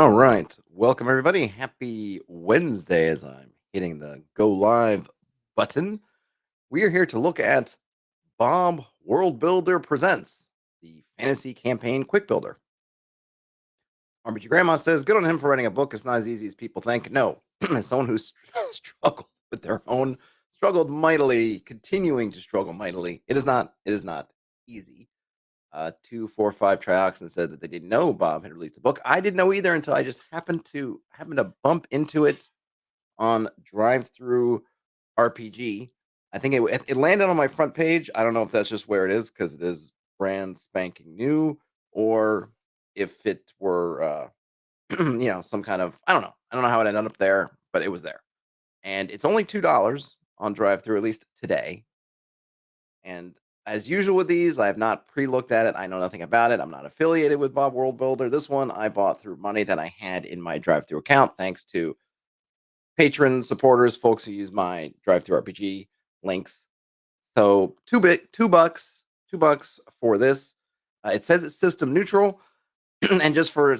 All right. Welcome, everybody. Happy Wednesday as I'm hitting the go live button. We are here to look at Bob World Builder Presents, the Fantasy Campaign Quick Builder. RPG Grandma says, good on him for writing a book. It's not as easy as people think. No, as someone who's struggled with their own, struggled mightily, continuing to struggle mightily, it is not easy. 245 Trioxin said that they didn't know Bob had released a book. I didn't know either until I just happened to bump into it on Drive Through RPG. I think it landed on my front page. I don't know if that's just where it is because it is brand spanking new, or if it were some kind of I don't know how it ended up there, but it was there, and it's only $2 on Drive Through, at least today. And as usual with these, I have not pre-looked at it. I know nothing about it. I'm not affiliated with Bob World Builder. This one I bought through money that I had in my drive-through account, thanks to patrons, supporters, folks who use my drive-through RPG links. So $2 for this. It says it's system neutral, and just for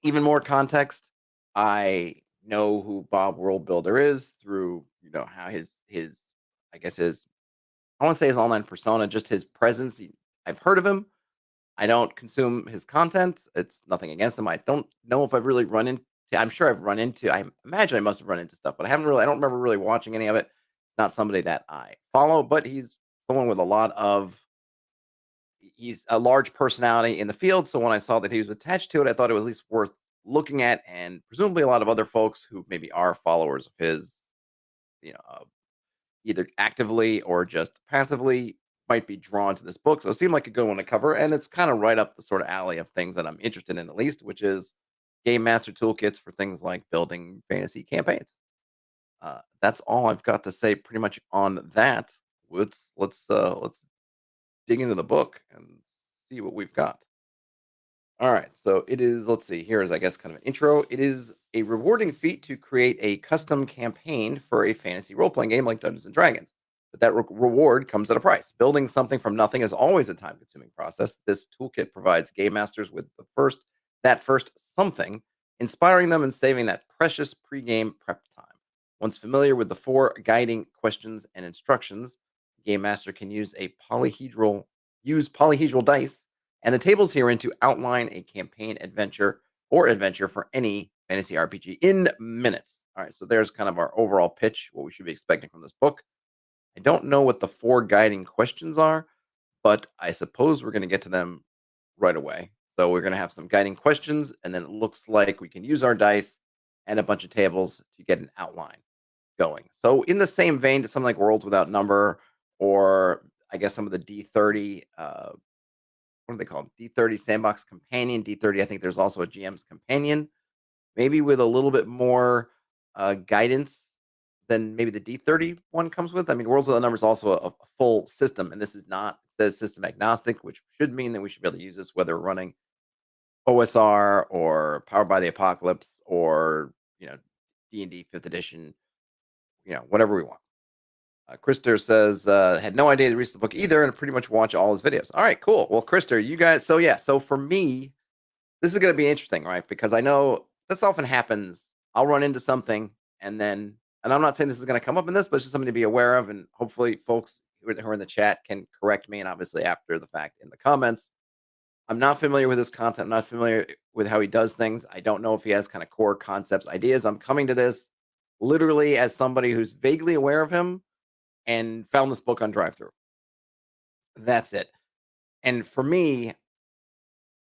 even more context, I know who Bob World Builder is through how his I guess his I want to say his online persona, just his presence. I've heard of him. I don't consume his content. It's nothing against him. I don't know if I've really run into. I'm sure I've run into. I imagine I must have run into stuff, but I haven't really. I don't remember really watching any of it. Not somebody that I follow, but he's someone with a lot of. He's a large personality in the field. So when I saw that he was attached to it, I thought it was at least worth looking at, and presumably a lot of other folks who maybe are followers of his, you know, either actively or just passively might be drawn to this book. So it seemed like a good one to cover. And it's kind of right up the sort of alley of things that I'm interested in, at least, which is game master toolkits for things like building fantasy campaigns. That's all I've got to say pretty much on that. Let's dig into the book and see what we've got. All right, so it is, let's see, here is, I guess, kind of an intro. It is a rewarding feat to create a custom campaign for a fantasy role playing game like Dungeons and Dragons. But that reward comes at a price. Building something from nothing is always a time consuming process. This toolkit provides game masters with that first something, inspiring them and saving that precious pregame prep time. Once familiar with the four guiding questions and instructions, game master can use polyhedral dice and the tables herein to outline a campaign adventure for any fantasy RPG in minutes. All right, so there's kind of our overall pitch, what we should be expecting from this book. I don't know what the four guiding questions are, but I suppose we're going to get to them right away. So we're going to have some guiding questions, and then it looks like we can use our dice and a bunch of tables to get an outline going. So in the same vein to something like Worlds Without Number, or I guess some of the D30 what are they called? D30 Sandbox Companion, D30. I think there's also a GM's Companion, maybe with a little bit more guidance than maybe the D30 one comes with. I mean, Worlds Without Number is also a full system, and this is not. It says system agnostic, which should mean that we should be able to use this whether we're running OSR or Powered by the Apocalypse or D&D Fifth Edition, whatever we want. Krister says, had no idea to read the book either and pretty much watch all his videos. All right, cool. Well, Krister, you guys, so for me, this is going to be interesting, right? Because I know this often happens. I'll run into something and I'm not saying this is going to come up in this, but it's just something to be aware of. And hopefully folks who are in the chat can correct me. And obviously after the fact in the comments, I'm not familiar with his content. I'm not familiar with how he does things. I don't know if he has kind of core concepts, ideas. I'm coming to this literally as somebody who's vaguely aware of him and found this book on drive through. That's it. And for me,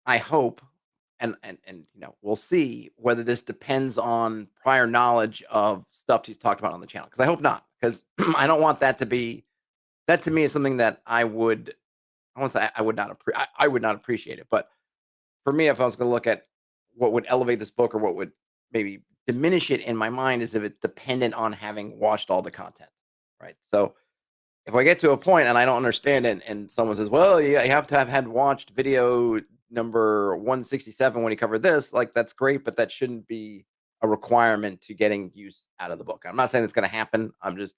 I hope and we'll see whether this depends on prior knowledge of stuff he's talked about on the channel, because I hope not, because I don't want that to be. That to me is something that I want to say I would not appreciate it. But for me, if I was going to look at what would elevate this book or what would maybe diminish it in my mind, is if it's dependent on having watched all the content, right? So if I get to a point and I don't understand it, and someone says, "Well, you have to have had watched video number 167 when he covered this," like, that's great, but that shouldn't be a requirement to getting use out of the book. I'm not saying it's going to happen. I'm just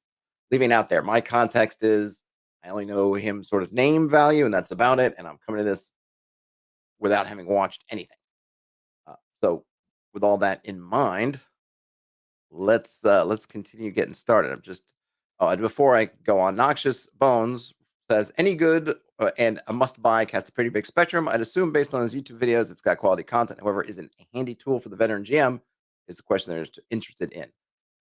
leaving out there. My context is I only know him sort of name value, and that's about it. And I'm coming to this without having watched anything. So, with all that in mind, let's continue getting started. I'm just and before I go on, Noxious Bones says any good and a must buy casts a pretty big spectrum. I'd assume based on his YouTube videos, it's got quality content. However, isn't a handy tool for the veteran GM is the question they're interested in.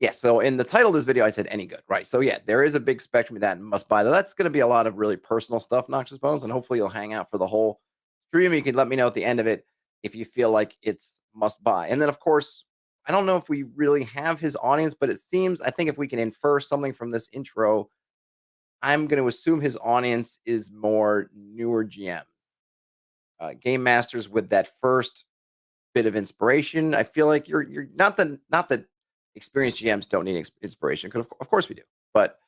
Yeah, so in the title of this video, I said any good, right? So yeah, there is a big spectrum of that must buy. Though that's going to be a lot of really personal stuff, Noxious Bones, and hopefully you'll hang out for the whole stream. You can let me know at the end of it if you feel like it's must buy. And then of course, I don't know if we really have his audience, but it seems I think if we can infer something from this intro, I'm going to assume his audience is more newer GMs, game masters with that first bit of inspiration. I feel like you're not that experienced GMs don't need inspiration because of course we do, but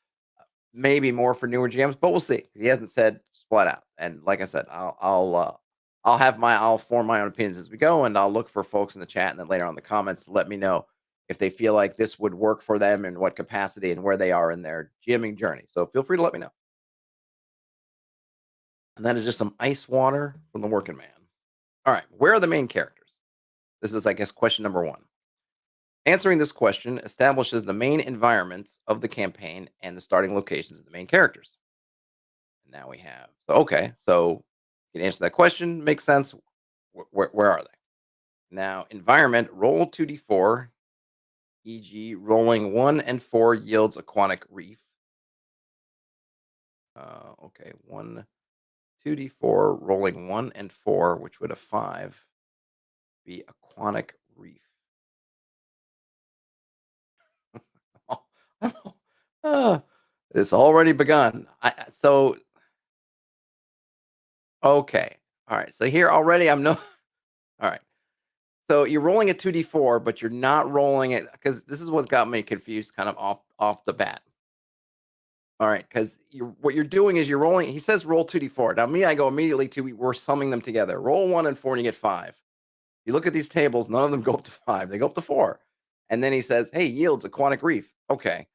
maybe more for newer GMs. But we'll see. He hasn't said flat out, and like I said, I'll form my own opinions as we go, and I'll look for folks in the chat and then later on in the comments to let me know if they feel like this would work for them in what capacity and where they are in their GMing journey. So feel free to let me know. And that is just some ice water from the working man. All right, where are the main characters? This is, I guess, question number one. Answering this question establishes the main environments of the campaign and the starting locations of the main characters. And now we have, so okay, so you can answer that question, makes sense. Where are they? Now, environment, roll 2d4, e.g., rolling 1 and 4 yields aquatic reef. Okay, 2d4, rolling 1 and 4, which would a 5 be aquatic reef. Uh, it's already begun. So, okay. All right. So here already I'm no. All right. So you're rolling a 2d4, but you're not rolling it because this is what got me confused kind of off the bat. All right, because what you're doing is you're rolling. He says roll 2d4. Now, me, I go immediately to we're summing them together. Roll 1 and 4 and you get 5. You look at these tables, none of them go up to 5. They go up to 4. And then he says, hey, yields aquatic reef. Okay.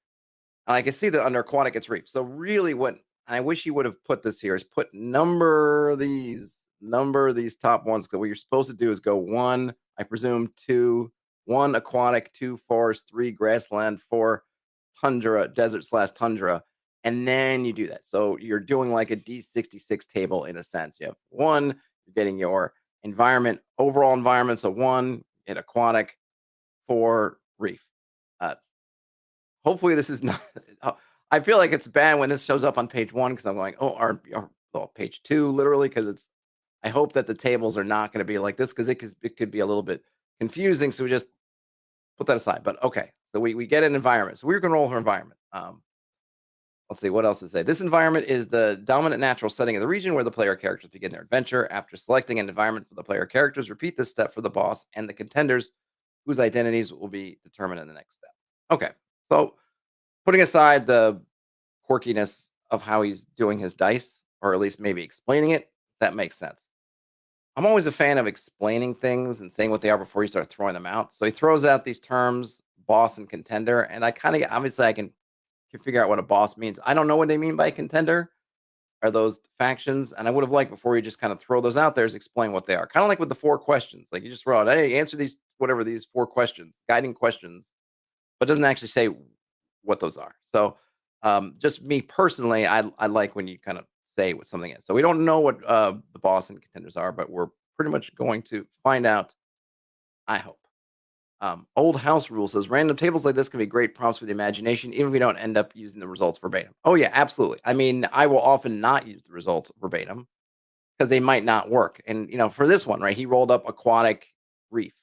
And I can see that under aquatic it's reef. So really what I wish you would have put this here is put number these top ones. Because what you're supposed to do is go 1, I presume 2, 1 aquatic, 2 forest, 3 grassland, 4 tundra, desert slash tundra. And then you do that. So you're doing like a D66 table in a sense. You have 1, you're getting your environment, overall environment. So 1, hit aquatic, 4, reef. Uh, Hopefully, this is not. I feel like it's bad when this shows up on page 1 because I'm going, oh, well, page 2, literally, because it's. I hope that the tables are not going to be like this because it could be a little bit confusing. So we just put that aside. But okay, so we get an environment. So we're going to roll for environment. Let's see what else to say. This environment is the dominant natural setting of the region where the player characters begin their adventure. After selecting an environment for the player characters, repeat this step for the boss and the contenders, whose identities will be determined in the next step. Okay, so putting aside the quirkiness of how he's doing his dice, or at least maybe explaining it, that makes sense. I'm always a fan of explaining things and saying what they are before you start throwing them out. So he throws out these terms, boss and contender, and I kind of obviously I can figure out what a boss means. I don't know what they mean by contender. Are those factions? And I would have liked before you just kind of throw those out there is explain what they are. Kind of like with the 4 questions. Like you just throw out, hey, answer these whatever these 4 questions, guiding questions, but doesn't actually say what those are. So, just me personally, I like when you kind of say what something is. So we don't know what the boss and contenders are, but we're pretty much going to find out. I hope. Old House Rule says random tables like this can be great prompts for the imagination, even if we don't end up using the results verbatim. Oh yeah, absolutely. I mean, I will often not use the results verbatim because they might not work. And for this one, right, he rolled up aquatic reef.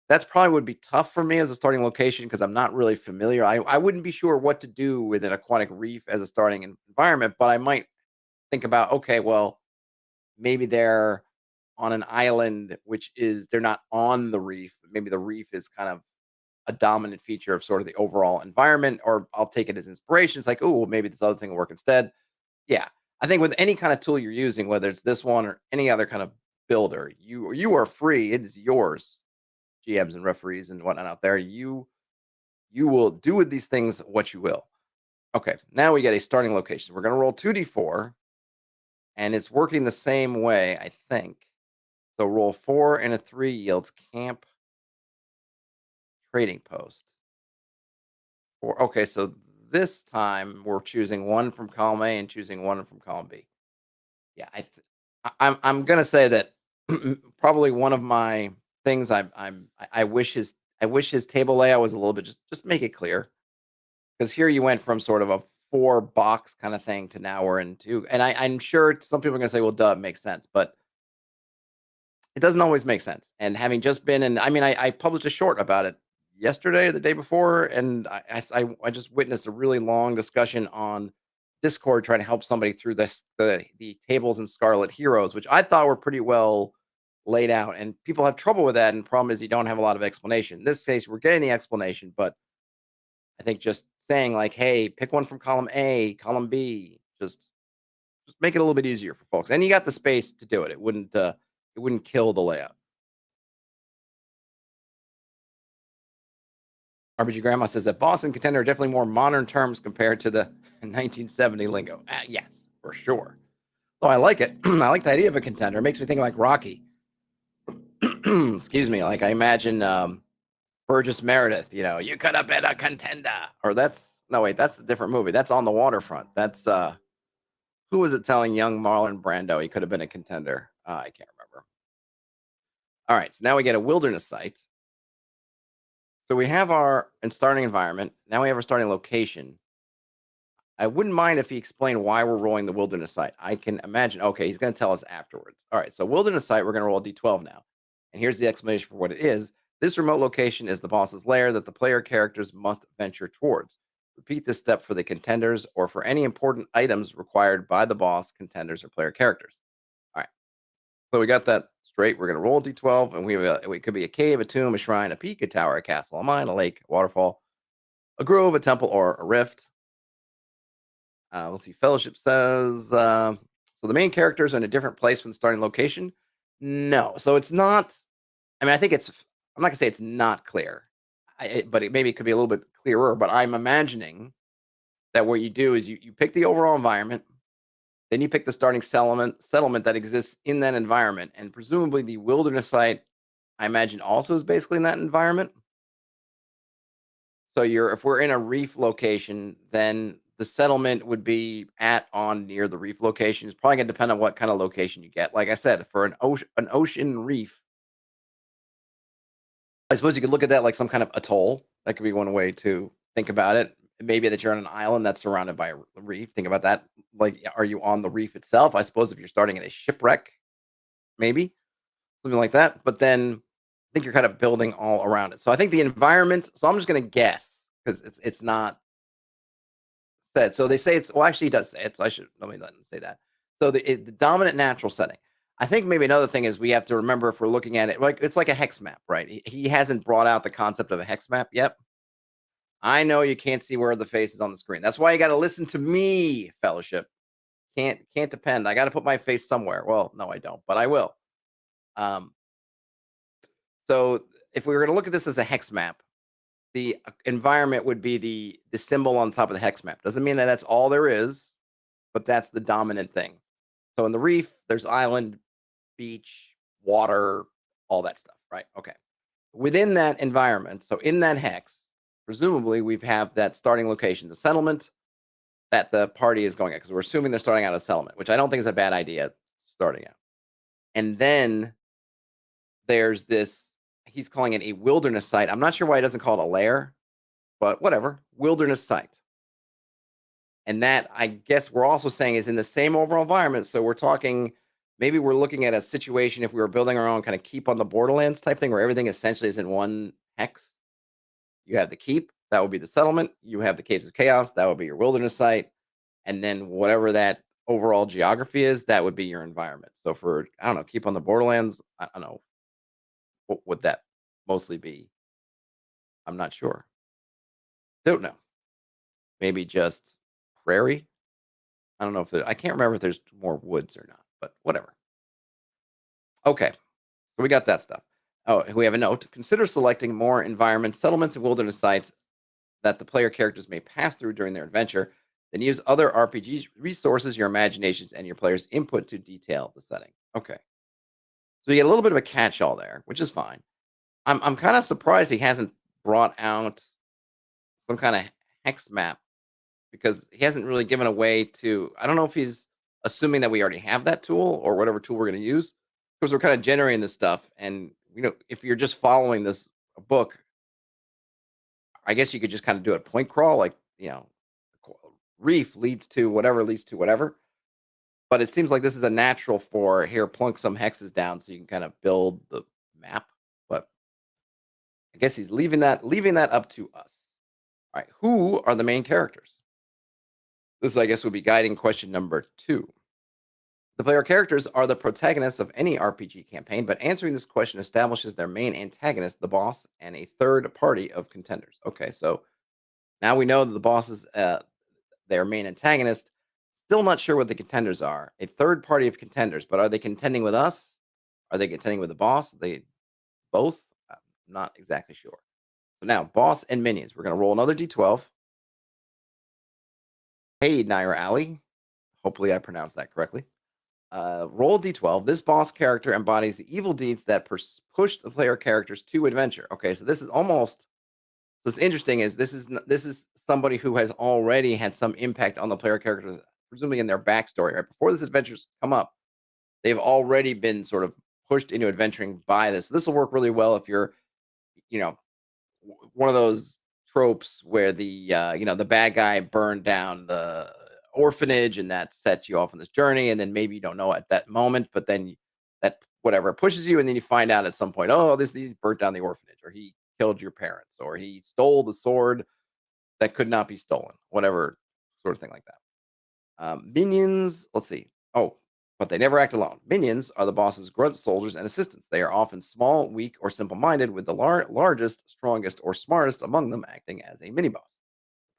That's probably would be tough for me as a starting location because I'm not really familiar. I wouldn't be sure what to do with an aquatic reef as a starting environment, but I might think about, okay, well, maybe they're on an island, which is they're not on the reef. Maybe the reef is kind of a dominant feature of sort of the overall environment, or I'll take it as inspiration. It's like, oh, well, maybe this other thing will work instead. Yeah. I think with any kind of tool you're using, whether it's this one or any other kind of builder, you are free. It is yours, GMs and referees and whatnot out there. You will do with these things what you will. Okay, now we get a starting location. We're going to roll 2d4, and it's working the same way, I think. So roll 4 and a 3 yields camp. trading post. Or okay, so this time we're choosing one from column A and choosing one from column B. Yeah, I'm gonna say that probably one of my things I wish his table layout was a little bit just make it clear, because here you went from sort of a four box kind of thing to now we're in two, and I'm sure some people are gonna say, well, duh, it makes sense, but it doesn't always make sense. And having just been in, I mean, I published a short about it yesterday or the day before, and I just witnessed a really long discussion on Discord trying to help somebody through the tables and Scarlet Heroes, which I thought were pretty well laid out. And people have trouble with that. And the problem is you don't have a lot of explanation. In this case, we're getting the explanation, but I think just saying like, hey, pick one from column A, column B, just make it a little bit easier for folks. And you got the space to do it. It wouldn't kill the layout. RBG Grandma says that boss and contender are definitely more modern terms compared to the 1970 lingo. Yes, for sure. Though I like it. I like the idea of a contender. It makes me think like Rocky. Excuse me. Like I imagine Burgess Meredith, you could have been a contender. Or that's no wait, that's a different movie. That's On the Waterfront. That's who was it telling young Marlon Brando he could have been a contender? I can't remember. All right, so now we get a wilderness site. So we have our starting environment. Now we have our starting location. I wouldn't mind if he explained why we're rolling the wilderness site. I can imagine. Okay, he's going to tell us afterwards. All right, so wilderness site, we're going to roll a d12 now. And here's the explanation for what it is. This remote location is the boss's lair that the player characters must venture towards. Repeat this step for the contenders or for any important items required by the boss, contenders, or player characters. All right, so we got that straight. We're going to roll a d12, and it could be a cave, a tomb, a shrine, a peak, a tower, a castle, a mine, a lake, a waterfall, a grove, a temple, or a rift. Let's see. Fellowship says so the main characters are in a different place from the starting location. No, so it's not. I mean, I think it's. I'm not gonna say it's not clear, but maybe it could be a little bit clearer. But I'm imagining that what you do is you pick the overall environment, then you pick the starting settlement that exists in that environment, and presumably the wilderness site, I imagine, also is basically in that environment. So if we're in a reef location, then the settlement would be at on near the reef location. It's probably gonna depend on what kind of location you get. Like I said, for an ocean reef, I suppose you could look at that like some kind of atoll. That could be one way to think about it. Maybe that you're on an island that's surrounded by a reef. Think about that. Like, are you on the reef itself? I suppose if you're starting in a shipwreck, maybe something like that. But then I think you're kind of building all around it. So I think the environment. So I'm just gonna guess because it's not said. So they say it's well, actually, he does say it. So I should let me let him say that. So the dominant natural setting. I think maybe another thing is we have to remember if we're looking at it like it's like a hex map, right? He hasn't brought out the concept of a hex map yet. I know you can't see where the face is on the screen. That's why you got to listen to me, fellowship. Can't depend. I got to put my face somewhere. Well, no, I don't, but I will. Um, so if we were going to look at this as a hex map, the environment would be the symbol on top of the hex map. Doesn't mean that that's all there is, but that's the dominant thing. So in the reef, there's island, beach, water, all that stuff, right? Okay. Within that environment, so in that hex, presumably we have that starting location, the settlement that the party is going at, because we're assuming they're starting out a settlement, which I don't think is a bad idea starting out. And then there's this, he's calling it a wilderness site. I'm not sure why he doesn't call it a lair, but whatever, wilderness site. And that, I guess, we're also saying is in the same overall environment. So we're talking, maybe we're looking at a situation if we were building our own kind of keep on the borderlands type thing where everything essentially is in one hex. You have the keep, that would be the settlement. You have the caves of chaos, that would be your wilderness site. And then whatever that overall geography is, that would be your environment. So for, I don't know, keep on the borderlands, I don't know, what would that mostly be? I'm not sure. Don't know. Maybe just prairie. I don't know if I can't remember if there's more woods or not, but whatever. Okay, so we got that stuff. Oh, we have a note. Consider selecting more environments, settlements, and wilderness sites that the player characters may pass through during their adventure. Then use other RPG resources, your imaginations, and your players' input to detail the setting. Okay, so you get a little bit of a catch-all there, which is fine. I'm kind of surprised he hasn't brought out some kind of hex map because he hasn't really given a way to. I don't know if he's assuming that we already have that tool or whatever tool we're going to use because we're kind of generating this stuff. And if you're just following this book, I guess you could just kind of do it point crawl, like qu- reef leads to whatever. But it seems like this is a natural for here, plunk some hexes down so you can kind of build the map. But I guess he's leaving that up to us. All right, who are the main characters? This, I guess, would be guiding question number 2. The player characters are the protagonists of any RPG campaign, but answering this question establishes their main antagonist, the boss, and a third party of contenders. Okay, so now we know that the boss is their main antagonist. Still not sure what the contenders are. A third party of contenders, but are they contending with us? Are they contending with the boss? They both? I'm not exactly sure. So now, boss and minions. We're going to roll another d12. Hey, Naira Ali. Hopefully, I pronounced that correctly. Roll d12. This boss character embodies the evil deeds that push the player characters to adventure. Okay, so this is almost. What's interesting is this is somebody who has already had some impact on the player characters, presumably in their backstory. Right before this adventures come up, they've already been sort of pushed into adventuring by this. So this will work really well if you're, you know, one of those tropes where the bad guy burned down the orphanage and that sets you off on this journey, and then maybe you don't know at that moment, but then that whatever pushes you, and then you find out at some point, oh, this he's burnt down the orphanage, or he killed your parents, or he stole the sword that could not be stolen, whatever sort of thing like that. Minions, let's see. Oh, but they never act alone. Minions are the boss's grunt soldiers and assistants. They are often small, weak, or simple minded, with the largest, strongest, or smartest among them acting as a mini boss.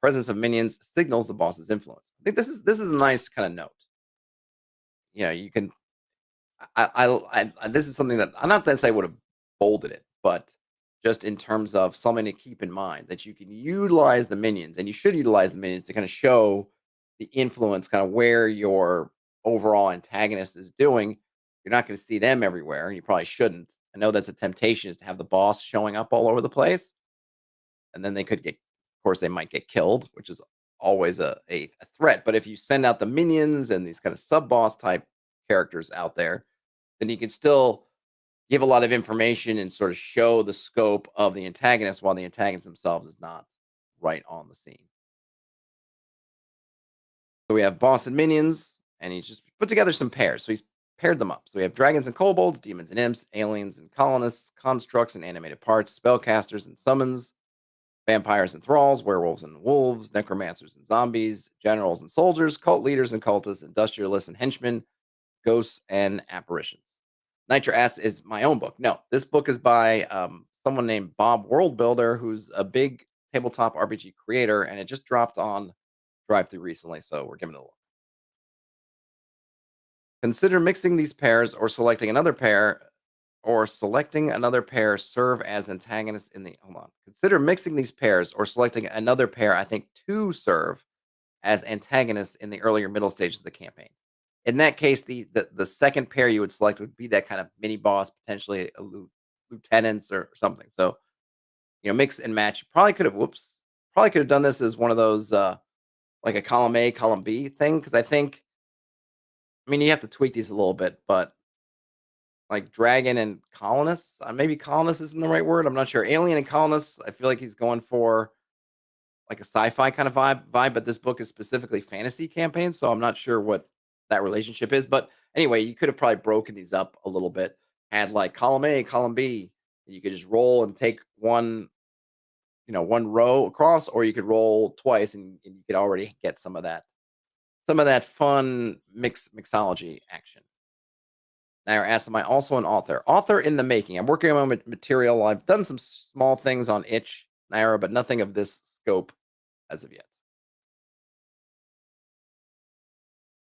Presence of minions signals the boss's influence. I think this is a nice kind of note. You can this is something that I'm not that I would have bolded it, but just in terms of something to keep in mind that you can utilize the minions and you should utilize the minions to kind of show the influence, kind of where your overall antagonist is doing. You're not going to see them everywhere. You probably shouldn't. I know that's a temptation is to have the boss showing up all over the place, and then they could get, of course, they might get killed, which is always a threat. But if you send out the minions and these kind of sub boss type characters out there, then you can still give a lot of information and sort of show the scope of the antagonist while the antagonist themselves is not right on the scene. So we have boss and minions, and he's just put together some pairs. So he's paired them up. So we have dragons and kobolds, demons and imps, aliens and colonists, constructs and animated parts, spellcasters and summons, vampires and thralls, werewolves and wolves, necromancers and zombies, generals and soldiers, cult leaders and cultists, industrialists and henchmen, ghosts and apparitions. Nitra asks, is my own book? No, this book is by someone named Bob Worldbuilder, who's a big tabletop RPG creator, and it just dropped on Drive Through recently, so we're giving it a look. Consider mixing these pairs selecting another pair serve as antagonists in the hold on. Consider mixing these pairs or selecting another pair, I think, to serve as antagonists in the earlier middle stages of the campaign. In that case, the second pair you would select would be that kind of mini boss, potentially a lieutenants or something. So, mix and match. Probably could have done this as one of those like a column A, column B thing. Because I mean, you have to tweak these a little bit, but like dragon and colonists, maybe colonists isn't the right word. I'm not sure. Alien and colonists, I feel like he's going for like a sci-fi kind of vibe, but this book is specifically fantasy campaign, so I'm not sure what that relationship is. But anyway, you could have probably broken these up a little bit, had like column A, column B, and you could just roll and take one row across, or you could roll twice and you could already get some of that fun mixology action. Now, asked, am I also an author? Author in the making. I'm working on my material. I've done some small things on itch, Naira, but nothing of this scope as of yet.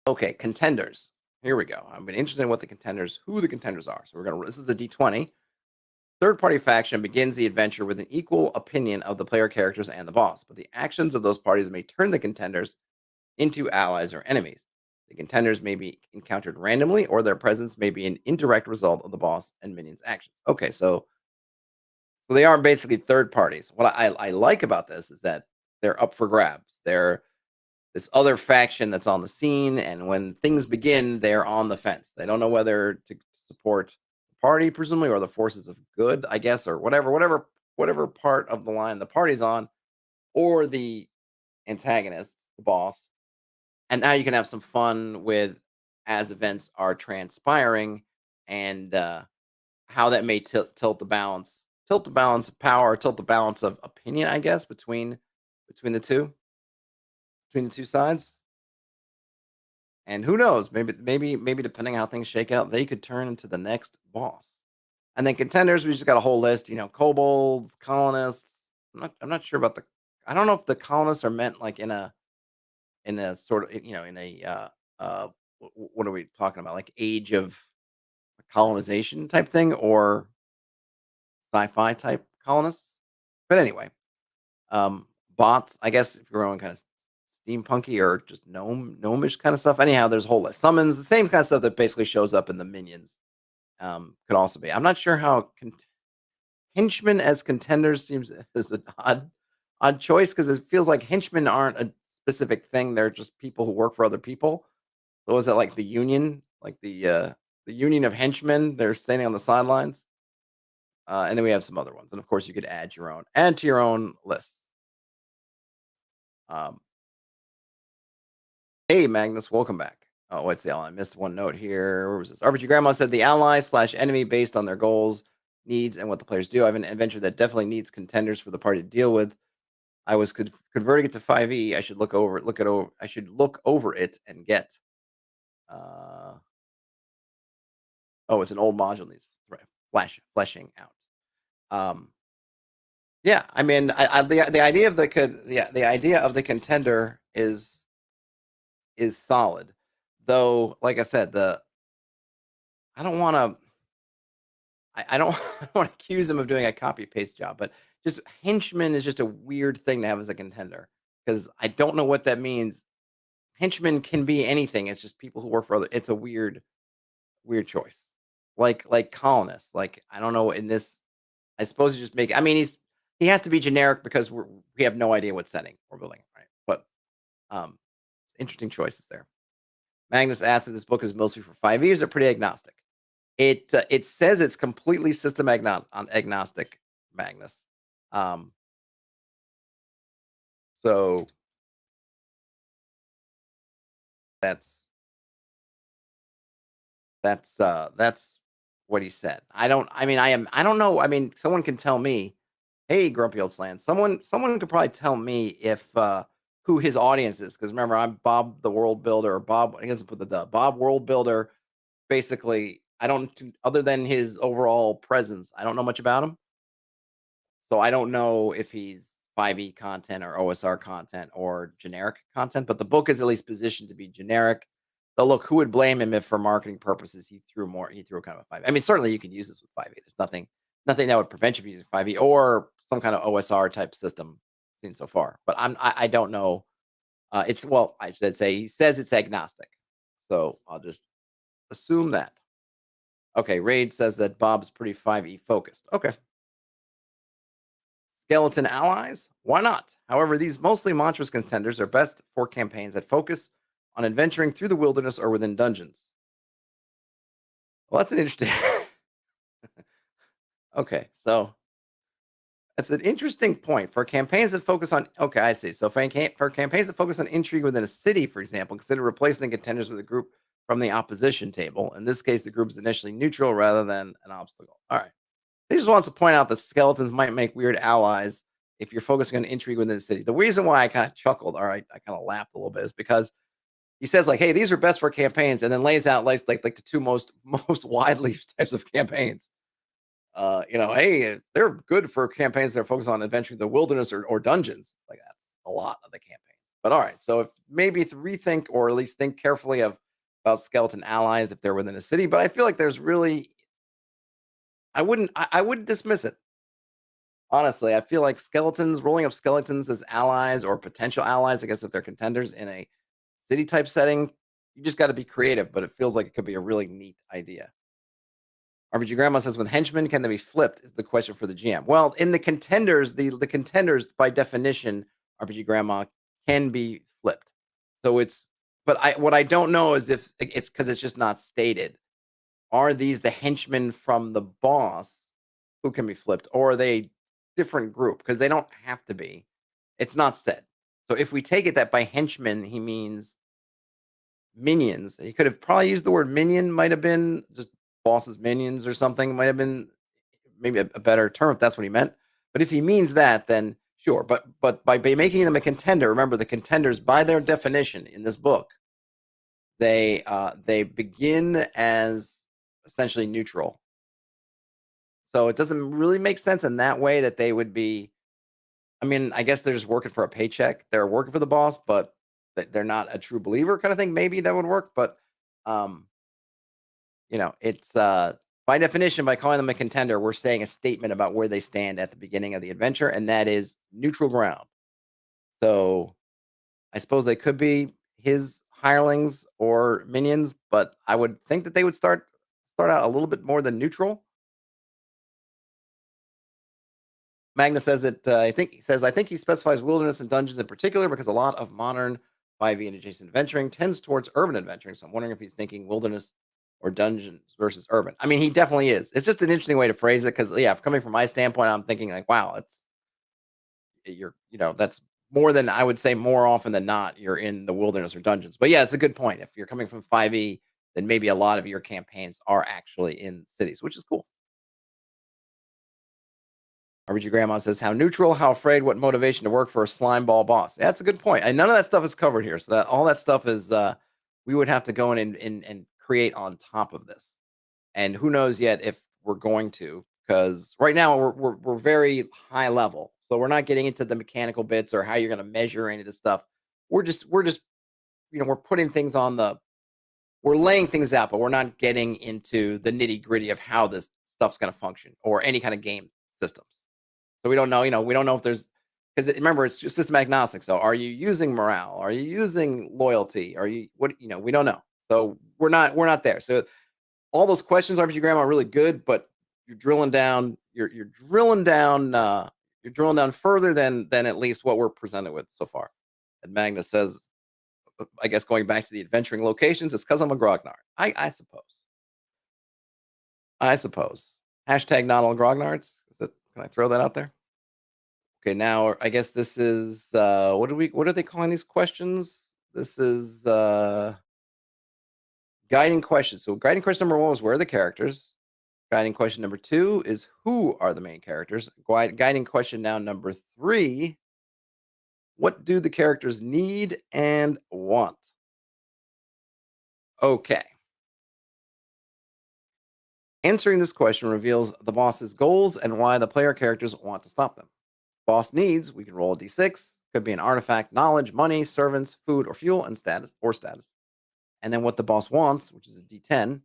Okay, contenders. Here we go. I'm interested in who the contenders are. So this is a D20. Third party faction begins the adventure with an equal opinion of the player characters and the boss, but the actions of those parties may turn the contenders into allies or enemies. The contenders may be encountered randomly, or their presence may be an indirect result of the boss and minions' actions. Okay, so So they are basically third parties. What I like about this is that they're up for grabs. They're this other faction that's on the scene, and when things begin, they're on the fence. They don't know whether to support the party, presumably, or the forces of good, I guess, or whatever part of the line the party's on, or the antagonist, the boss. And now you can have some fun with as events are transpiring, and how that may tilt the balance of power, tilt the balance of opinion, I guess, between the two, between the two sides. And who knows? Maybe depending on how things shake out, they could turn into the next boss. And then contenders, we just got a whole list. Kobolds, colonists. I'm not sure about the. I don't know if the colonists are meant like in a sort of in a what are we talking about? Like age of colonization type thing, or sci-fi type colonists. But anyway, um, bots. I guess if you're going kind of steampunky or just gnomish kind of stuff. Anyhow, there's a whole list. Summons, the same kind of stuff that basically shows up in the minions. Could also be. I'm not sure how henchmen as contenders seems is an odd choice, because it feels like henchmen aren't a specific thing. They're just people who work for other people. So is that like the union, like the union of henchmen? They're standing on the sidelines. And then we have some other ones, and of course you could add to your own lists. Um, Hey, Magnus, welcome back. Oh, what's the ally? I missed one note here. Where was this? RPG Grandma said the ally slash enemy based on their goals, needs, and what the players do. I have an adventure that definitely needs contenders for the party to deal with. I was converting it to 5e. I should I should look over it and get. Uh, oh, it's an old module needs fleshing out. Um, yeah, I mean, the idea of the idea of the contender is solid, though. Like I said, the I don't want to. I don't want to accuse him of doing a copy paste job, but just henchman is just a weird thing to have as a contender, because I don't know what that means. Henchmen can be anything. It's just people who work for other. It's a weird choice. Like colonists. Like I don't know. In this, I suppose you just make. I mean, he has to be generic because we have no idea what setting we're building, right? But um, interesting choices there. Magnus asked if this book is mostly for 5e or pretty agnostic. It says it's completely agnostic, Magnus. Um, so that's that's what he said. I don't know. I mean, someone can tell me, hey, Grumpy Old Slant. Someone could probably tell me if who his audience is, because remember, I'm Bob the World Builder, or Bob. He doesn't put the Bob World Builder. Basically, I don't, other than his overall presence, I don't know much about him. So I don't know if he's 5e content or OSR content or generic content, but the book is at least positioned to be generic. Though look, who would blame him if for marketing purposes he threw kind of a 5e. I mean, certainly you can use this with 5e. There's nothing that would prevent you from using 5e or some kind of OSR type system seen so far. But I don't know. It's well, I should say he says it's agnostic. So I'll just assume that. Okay, Raid says that Bob's pretty 5e focused. Okay. Skeleton allies? Why not? However, these mostly monstrous contenders are best for campaigns that focus on adventuring through the wilderness or within dungeons. Well, that's an interesting. Okay, so that's an interesting point. For campaigns that focus on. Okay, I see. So for campaigns that focus on intrigue within a city, for example, consider replacing the contenders with a group from the opposition table. In this case, the group is initially neutral rather than an obstacle. All right. He just wants to point out that skeletons might make weird allies if you're focusing on intrigue within the city. The reason why I kind of chuckled, all right, I kind of laughed a little bit, is because he says like, "Hey, these are best for campaigns," and then lays out like the two most widely types of campaigns. Hey, they're good for campaigns that are focused on adventuring the wilderness or dungeons. Like that's a lot of the campaign. But all right, so if maybe rethink or at least think carefully of about skeleton allies if they're within a city. But I feel like there's really I wouldn't dismiss it. Honestly, I feel like rolling up skeletons as allies or potential allies, I guess if they're contenders in a city type setting, you just got to be creative, but it feels like it could be a really neat idea. RPG Grandma says, "With henchmen, can they be flipped?" Is the question for the GM. Well, in the contenders, the contenders by definition, RPG Grandma can be flipped. So it's, but I what I don't know is if it's because it's just not stated. Are these the henchmen from the boss who can be flipped, or are they different group? Because they don't have to be. It's not said. So if we take it that by henchmen he means minions, he could have probably used the word minion. Might have been just boss's minions or something. Might have been maybe a better term if that's what he meant. But if he means that, then sure. But by making them a contender, remember the contenders by their definition in this book, they begin as essentially neutral. So it doesn't really make sense in that way that they would be. I mean, I guess they're just working for a paycheck. They're working for the boss, but they're not a true believer kind of thing. Maybe that would work, but um, it's by definition, by calling them a contender, we're saying a statement about where they stand at the beginning of the adventure, and that is neutral ground. So I suppose they could be his hirelings or minions, but I would think that they would start out a little bit more than neutral. Magna says that I think he specifies wilderness and dungeons in particular because a lot of modern 5e and adjacent adventuring tends towards urban adventuring. So I'm wondering if he's thinking wilderness or dungeons versus urban. I mean, he definitely is. It's just an interesting way to phrase it because yeah, coming from my standpoint, I'm thinking like, wow, it's that's more than I would say more often than not you're in the wilderness or dungeons. But yeah, it's a good point. If you're coming from 5e, then maybe a lot of your campaigns are actually in cities, which is cool. RBG Grandma says, "How neutral, how afraid, what motivation to work for a slime ball boss." That's a good point. And none of that stuff is covered here. So that all that stuff is we would have to go in and create on top of this. And who knows yet if we're going to, because right now we're very high level. So we're not getting into the mechanical bits or how you're gonna measure any of this stuff. We're just we're putting things on the we're laying things out, but we're not getting into the nitty-gritty of how this stuff's gonna function or any kind of game systems. So we don't know, we don't know if there's because remember it's just system agnostic. So are you using morale? Are you using loyalty? Are you what we don't know. So we're not there. So all those questions, RPG Grandma, are really good, but you're drilling down further than at least what we're presented with so far. And Magna says, I guess going back to the adventuring locations, it's because I'm a grognard. I suppose. I suppose. Hashtag not all grognards. Can I throw that out there? Okay, now I guess this is what are they calling these questions? This is guiding questions. So guiding question number one was where are the characters? Guiding question number two is who are the main characters? Guiding question now number three, what do the characters need and want? Okay. Answering this question reveals the boss's goals and why the player characters want to stop them. Boss needs, we can roll a d6, could be an artifact, knowledge, money, servants, food, or fuel, and status. And then what the boss wants, which is a d10.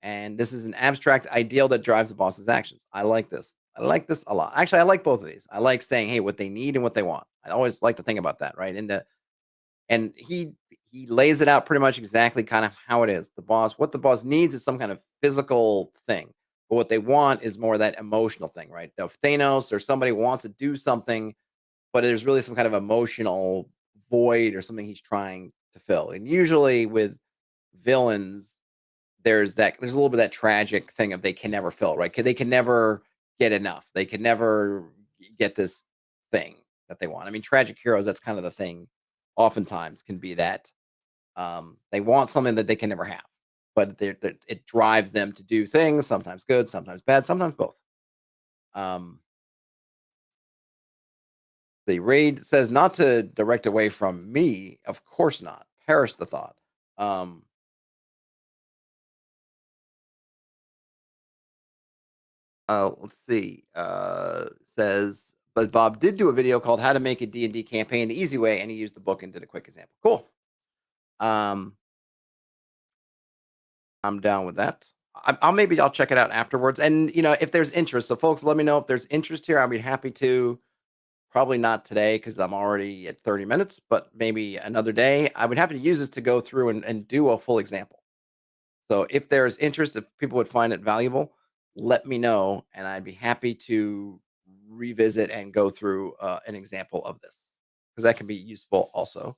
And this is an abstract ideal that drives the boss's actions. I like this. I like this a lot. Actually, I like both of these. I like saying, hey, what they need and what they want. I always like to think about that, right? And he lays it out pretty much exactly kind of how it is. What the boss needs is some kind of physical thing. But what they want is more that emotional thing, right? If Thanos or somebody wants to do something, but there's really some kind of emotional void or something he's trying to fill. And usually with villains, there's a little bit of that tragic thing of they can never fill, right? They can never get enough. They can never get this thing that they want. I mean, tragic heroes, that's kind of the thing. Oftentimes can be that they want something that they can never have, but it drives them to do things, sometimes good, sometimes bad, sometimes both. Um, the raid says not to direct away from me. Of course not. Perish the thought. Um, let's see. Says, but Bob did do a video called "How to Make a D&D Campaign the Easy Way," and he used the book and did a quick example. Cool. Um, I'm down with that. I'll check it out afterwards, and if there's interest. So, folks, let me know if there's interest here. I'll be happy to. Probably not today because I'm already at 30 minutes, but maybe another day. I would happy to use this to go through and do a full example. So if there's interest, if people would find it valuable, let me know, and I'd be happy to revisit and go through an example of this because that can be useful also.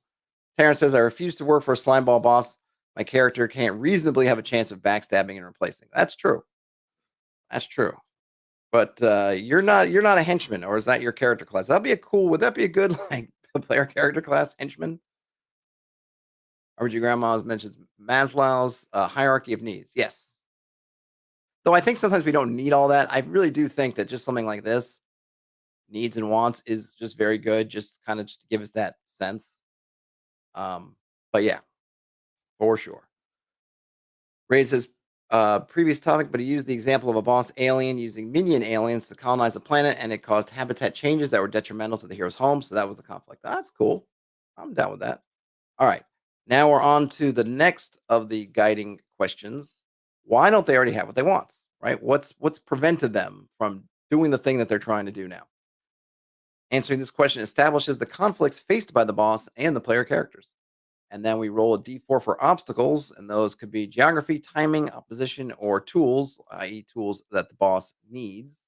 Terrence says, I refuse to work for a slimeball boss. My character can't reasonably have a chance of backstabbing and replacing. That's true. That's true. But you're not a henchman, or is that your character class? That'd be a cool. Would that be a good like player character class henchman? Or would your grandma's mentions Maslow's hierarchy of needs? Yes. Though I think sometimes we don't need all that. I really do think that just something like this, needs and wants, is just very good. Just kind of just to give us that sense. Um, but yeah, for sure. Raid says previous topic, but he used the example of a boss alien using minion aliens to colonize a planet, and it caused habitat changes that were detrimental to the hero's home. So that was the conflict. That's cool. I'm down with that. All right. Now we're on to the next of the guiding questions. Why don't they already have what they want? Right? What's prevented them from doing the thing that they're trying to do now? Answering this question establishes the conflicts faced by the boss and the player characters. And then we roll a d4 for obstacles, and those could be geography, timing, opposition, or tools, i.e., tools that the boss needs.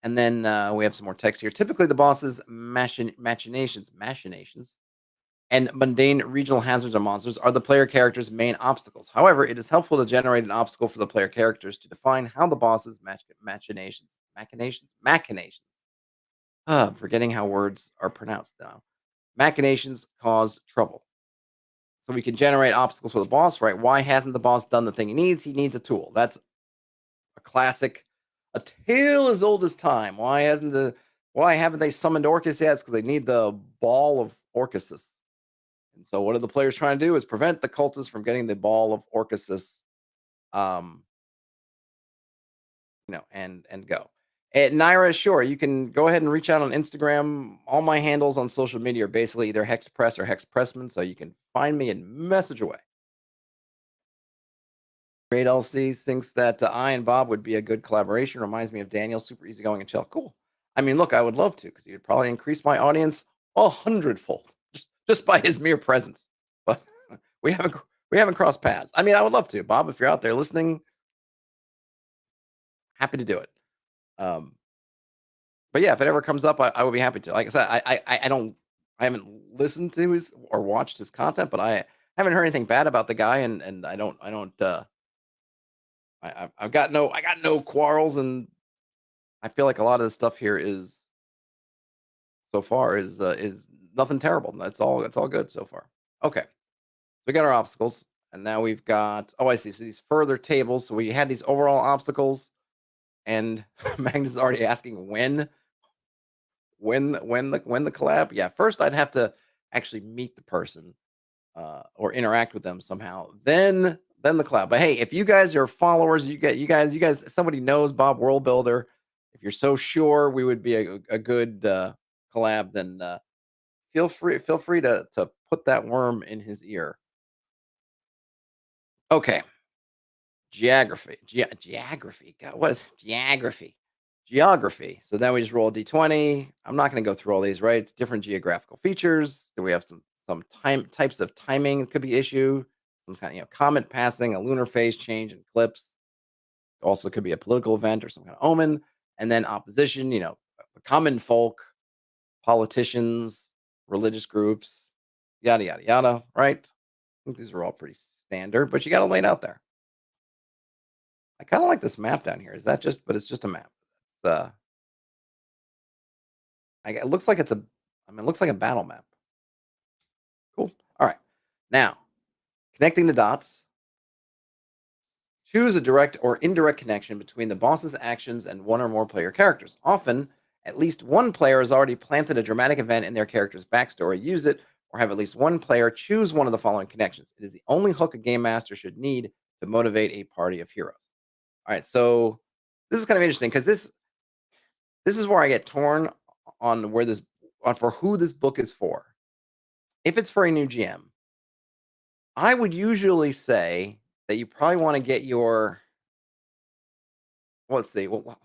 And then we have some more text here. Typically, the boss's machinations, and mundane regional hazards or monsters are the player character's main obstacles. However, it is helpful to generate an obstacle for the player characters to define how the boss's machinations. I'm forgetting how words are pronounced now. Machinations cause trouble. So we can generate obstacles for the boss, right? Why hasn't the boss done the thing he needs? He needs a tool. That's a classic, a tale as old as time. Why haven't they summoned Orcus yet? It's because they need the ball of Orcusus. And so what are the players trying to do is prevent the cultists from getting the ball of Orcusus, um, and go. And Naira, sure, you can go ahead and reach out on Instagram. All my handles on social media are basically either Hexpress or Hexpressman, so you can find me and message away. Great LC thinks that I and Bob would be a good collaboration. Reminds me of Daniel, super easygoing and chill. Cool. I mean, look, I would love to because he would probably increase my audience 100-fold just by his mere presence. But we haven't we haven't crossed paths. I mean, I would love to, Bob. If you're out there listening, happy to do it. Um, but yeah, if it ever comes up, I would be happy to. Like I said, I haven't listened to his or watched his content, but I haven't heard anything bad about the guy, and I got no quarrels, and I feel like a lot of the stuff here is so far is nothing terrible. That's all good so far. Okay, so we got our obstacles, and now we've got, oh, I see. So these further tables. So we had these overall obstacles, and Magnus is already asking when the collab. Yeah, first I'd have to actually meet the person or interact with them somehow. Then the cloud. But hey, if you guys are followers, you guys, somebody knows Bob World Builder. If you're so sure we would be a good collab, then feel free to put that worm in his ear. Okay, geography. God, what is geography? Geography. So then we just roll a d20. I'm not going to go through all these, right? It's different geographical features. Do we have some time types of timing could be issue? Some kind of comet passing, a lunar phase change, and eclipse. Also could be a political event or some kind of omen. And then opposition. The common folk, politicians, religious groups, yada yada yada. Right? I think these are all pretty standard, but you got to lay it out there. I kind of like this map down here. Is that just? But it's just a map. It's, it looks like it looks like a battle map. Cool. All right. Now, connecting the dots. Choose a direct or indirect connection between the boss's actions and one or more player characters. Often, at least one player has already planted a dramatic event in their character's backstory. Use it, or have at least one player choose one of the following connections. It is the only hook a game master should need to motivate a party of heroes. All right. So this is kind of interesting because this is where I get torn on where this on for who this book is for. If it's for a new GM, I would usually say that you probably want to get your, well, let's see. Well,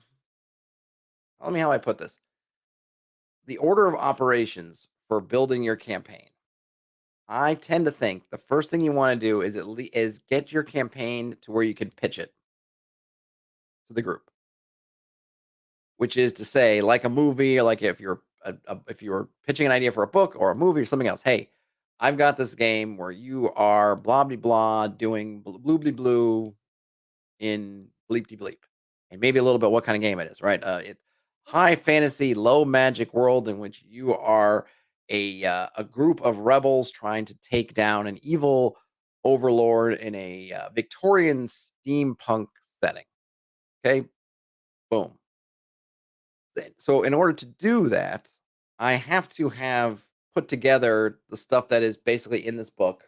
let me how I put this. The order of operations for building your campaign. I tend to think the first thing you want to do is is get your campaign to where you can pitch it. to the group, which is to say, like a movie, or like if you're pitching an idea for a book or a movie or something else. Hey, I've got this game where you are blah blah blah doing blue blue blue in bleep de bleep, and maybe a little bit what kind of game it is, right? High fantasy, low magic world in which you are a group of rebels trying to take down an evil overlord in a Victorian steampunk setting. Okay, boom. So in order to do that, I have to have put together the stuff that is basically in this book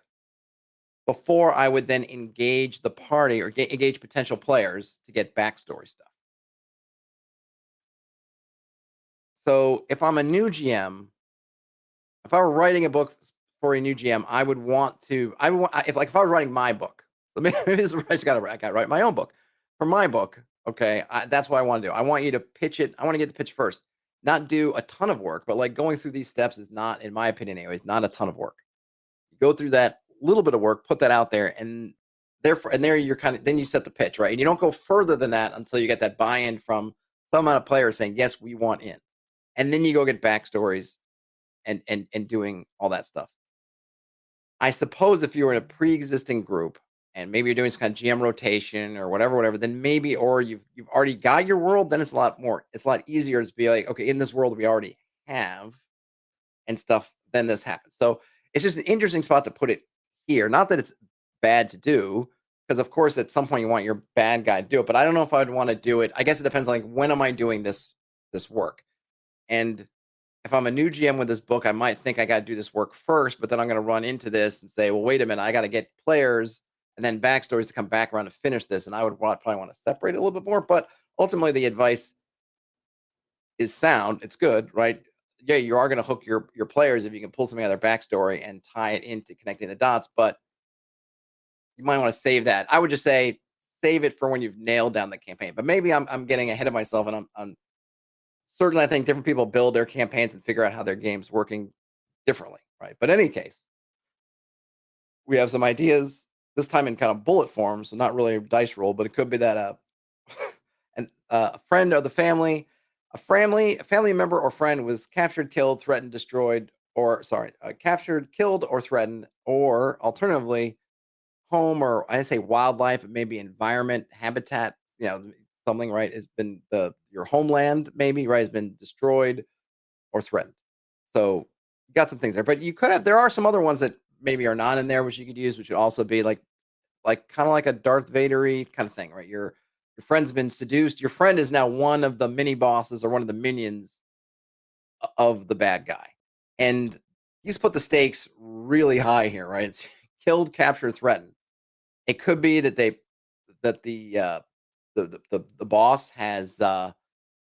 before I would then engage the party or engage potential players to get backstory stuff. So if I'm a new GM, if I were writing a book for a new GM, I would want to. I would want if I was writing my book. So maybe this is where I got to write my own book. For my book, okay, that's what I want to do. I want you to pitch it. I want to get the pitch first, not do a ton of work, but like going through these steps is not, in my opinion, anyways, not a ton of work. Go through that little bit of work, put that out there, and therefore, and there you're kind of then you set the pitch, right? And you don't go further than that until you get that buy-in from some amount of players saying, "Yes, we want in," and then you go get backstories and doing all that stuff. I suppose if you were in a pre-existing group and maybe you're doing some kind of GM rotation or whatever, whatever, then maybe or you've already got your world, then it's a lot easier to be like, okay, in this world we already have and stuff, then this happens. So it's just an interesting spot to put it here. Not that it's bad to do, because of course at some point you want your bad guy to do it, but I don't know if I'd want to do it. I guess it depends on like when am I doing this work. And if I'm a new GM with this book, I might think I got to do this work first, but then I'm going to run into this and say, well, wait a minute, I got to get players and then backstories to come back around to finish this. And I would probably want to separate it a little bit more. But ultimately, the advice is sound. It's good, right? Yeah, you are going to hook your players if you can pull something out of their backstory and tie it into connecting the dots. But you might want to save that. I would just say save it for when you've nailed down the campaign. But maybe I'm getting ahead of myself, and I'm certainly, I think different people build their campaigns and figure out how their game's working differently, right? But in any case, we have some ideas this time in kind of bullet form, so not really a dice roll, but it could be that a friend of the family, a family member or friend was captured, killed, threatened, destroyed, or sorry, captured, killed, or threatened, or alternatively, home or I say wildlife, it may be environment, habitat, something right has been the your homeland maybe right has been destroyed or threatened. So you got some things there, but you could have there are some other ones that maybe are not in there, which you could use, which would also be like kind of like a Darth Vader-y kind of thing, right? Your friend's been seduced. Your friend is now one of the mini bosses or one of the minions of the bad guy, and he's put the stakes really high here, right? It's killed, captured, threatened. It could be that the boss has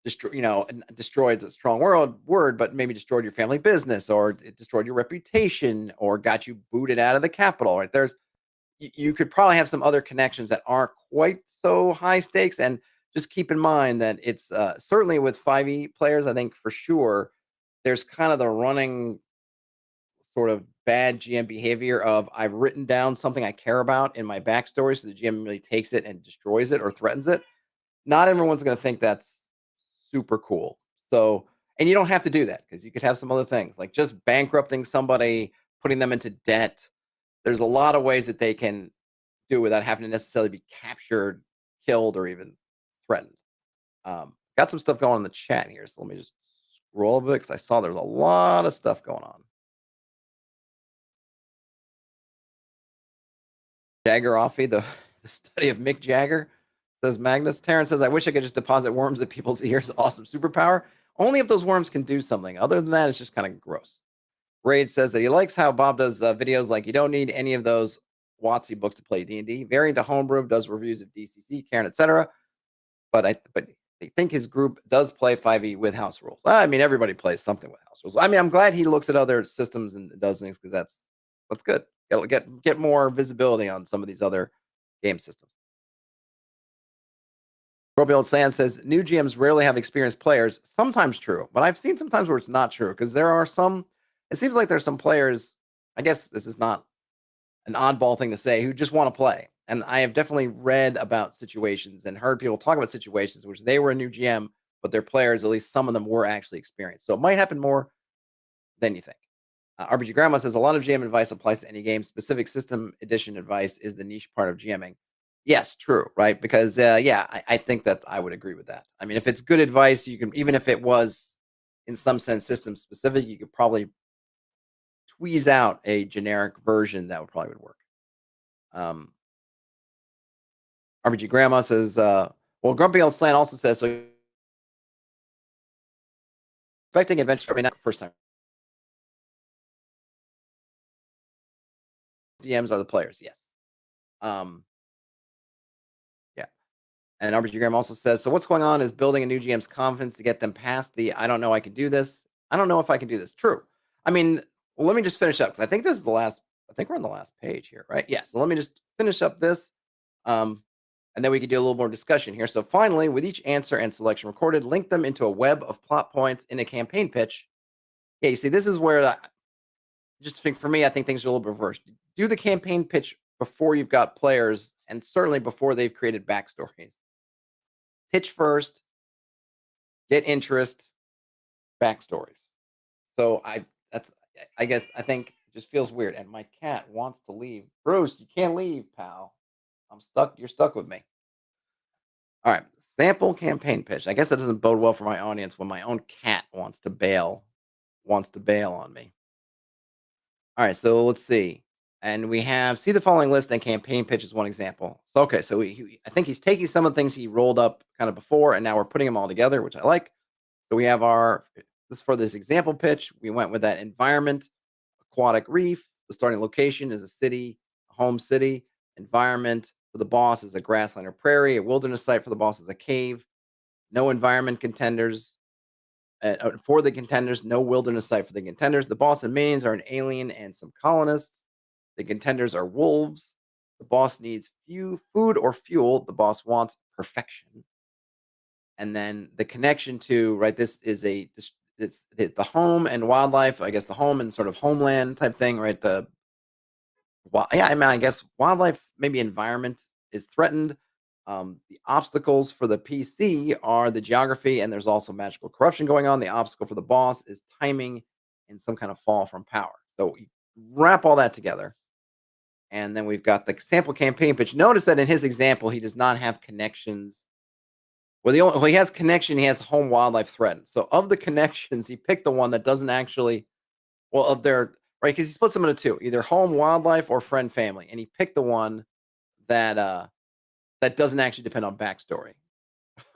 destroyed a strong word, but maybe destroyed your family business or it destroyed your reputation or got you booted out of the capital, right? You could probably have some other connections that aren't quite so high stakes. And just keep in mind that it's certainly with 5e players, I think for sure, there's kind of the running sort of bad GM behavior of I've written down something I care about in my backstory, so the GM really takes it and destroys it or threatens it. Not everyone's going to think that's super cool. So, and you don't have to do that because you could have some other things like just bankrupting somebody, putting them into debt. There's a lot of ways that they can do it without having to necessarily be captured, killed, or even threatened. Got some stuff going on in the chat here, so let me just scroll a bit because I saw there's a lot of stuff going on. Jagger Offie, the study of Mick Jagger, says Magnus. Terrence says, I wish I could just deposit worms at people's ears. Awesome superpower. Only if those worms can do something. Other than that, it's just kind of gross. Raid says that he likes how Bob does videos like you don't need any of those WotC books to play D&D. Very into homebrew, does reviews of DCC, Karen, etc. But I think his group does play 5e with house rules. I mean, everybody plays something with house rules. I mean, I'm glad he looks at other systems and does things because that's good. Get more visibility on some of these other game systems. Roby Old Sand says new GMs rarely have experienced players. Sometimes true, but I've seen sometimes where it's not true because there are some. It seems like there's some players. I guess this is not an oddball thing to say who just want to play, And I have definitely read about situations and heard people talk about situations which they were a new GM, but their players, at least some of them, were actually experienced. So it might happen more than you think. RPG Grandma says a lot of GM advice applies to any game. Specific system edition advice is the niche part of GMing. Yes, true, right? Because yeah, I think that I would agree with that. I mean, if it's good advice, you can even if it was in some sense system specific, you could probably tweeze out a generic version that would probably would work. Um, RPG Grandma says, well, Grumpy Old Slant also says so. Expecting adventure, I mean, not first time DMs are the players. Yes. Um, yeah. And RPG Graham also says, so what's going on is building a new GM's confidence to get them past the I don't know I can do this. I don't know if I can do this. True. I mean, well, let me just finish up because I think this is the last, I think we're on the last page here, right? Yeah. So let me just finish up this. Um, and then we can do a little more discussion here. So finally, with each answer and selection recorded, link them into a web of plot points in a campaign pitch. Yeah, you see, this is where just think for me, I think things are a little bit reversed. Do the campaign pitch before you've got players, and certainly before they've created backstories. Pitch first, get interest, backstories. So I guess I think it just feels weird. And my cat wants to leave. Bruce, you can't leave, pal. I'm stuck. You're stuck with me. All right. Sample campaign pitch. I guess that doesn't bode well for my audience when my own cat wants to bail on me. All right, so let's see. And we have see the following list and campaign pitch is one example. So okay, so I think he's taking some of the things he rolled up kind of before, and now we're putting them all together, which I like. So we have our this for this example pitch. We went with that environment, aquatic reef. The starting location is a city, a home city. Environment for the boss is a grassland or prairie. A wilderness site for the boss is a cave. No environment contenders. For the contenders, no wilderness site for the contenders. The boss and minions are an alien and some colonists. The contenders are wolves. The boss needs few food or fuel. The boss wants perfection. And then the connection to right. This is it's the home and wildlife. I guess the home and sort of homeland type thing, right? Yeah, I mean, I guess wildlife, maybe environment is threatened. The obstacles for the PC are the geography, and there's also magical corruption going on. The obstacle for the boss is timing and some kind of fall from power. So we wrap all that together, and then we've got the sample campaign pitch. Notice that in his example, he does not have connections. Well, he has connection. He has home wildlife threatened. So of the connections, he picked the one that doesn't actually well, of their right, because he splits them into two, either home wildlife or friend family, and he picked the one that that doesn't actually depend on backstory.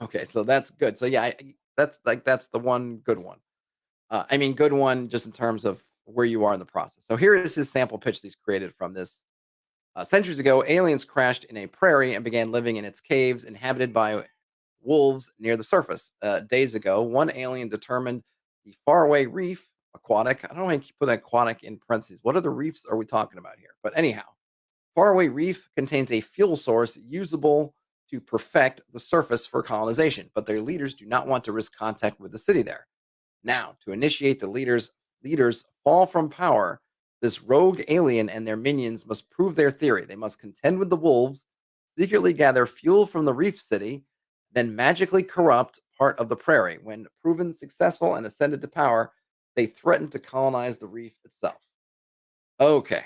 Okay, so that's good. So yeah, that's the one good one. I mean, good one just in terms of where you are in the process. So here is his sample pitch that he's created from this. Centuries ago, aliens crashed in a prairie and began living in its caves, inhabited by wolves near the surface. Days ago, one alien determined the faraway reef aquatic. I don't know why you put aquatic in parentheses. What other reefs are we talking about here? But anyhow, faraway reef contains a fuel source usable to perfect the surface for colonization, but their leaders do not want to risk contact with the city there. Now, to initiate the leaders fall from power, this rogue alien and their minions must prove their theory. They must contend with the wolves, secretly gather fuel from the reef city, then magically corrupt part of the prairie. When proven successful and ascended to power, they threaten to colonize the reef itself. Okay.